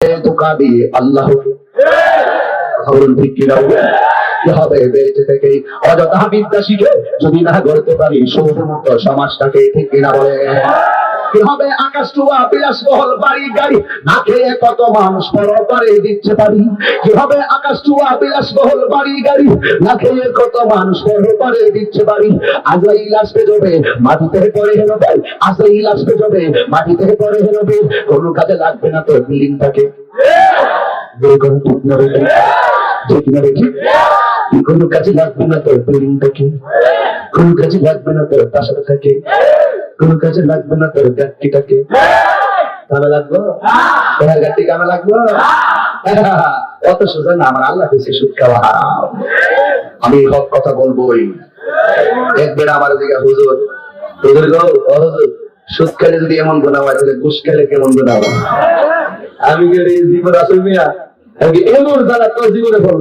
ধোঁকা দিয়ে আল্লাহ ঠিক কিনা কি হবে বেঁচে থেকে অযথা বিদ্যা শিখে যদি না গড়তে পারি সৌরমুক্ত সমাজটাকে, ঠিক কিনা বলে? কি হবে আকাশ চুয়া বিলাসবহুল বাড়ি গাড়ি না খেয়ে কত মানুষ পরপারে দিচ্ছে পারি? কি হবে আকাশ চুয়া বিলাসবহুল বাড়ি গাড়ি না খেয়ে কত মানুষ পরপারে দিচ্ছে পারি? আজরাইল আসবে যাবে মাটিতে পড়ে হেলবে, আজরাইল আসবে যাবে মাটিতে পড়ে হেলবে, কোন কাজে লাগবে না তোর বিল্ডিংটাকে। কোন কাজে লাগবে না তোর বিল্ডিংটাকে, কোন কাজে লাগবে না তোর প্রাসাদটাকে, কোন কাজে লাগবে না তোর গাড়িটাকে। কামে লাগবো তোমার গাড়ি, কামে লাগবো অত সোজা না। আমার আল্লাহ হয়েছে সুদ খাওয়া হারাম। আমি হক কথা বলবোই। একবার আমার দিকে হুজুর হুজুর গো ও হুজুর, সুদ খেলে যদি এমন গুনাহ হয় তাহলে ঘুষ খেলে কেমন গুনাহ হয়? আমি জীবন আসল মিয়া এমন যারা তোর জীবনে বললাম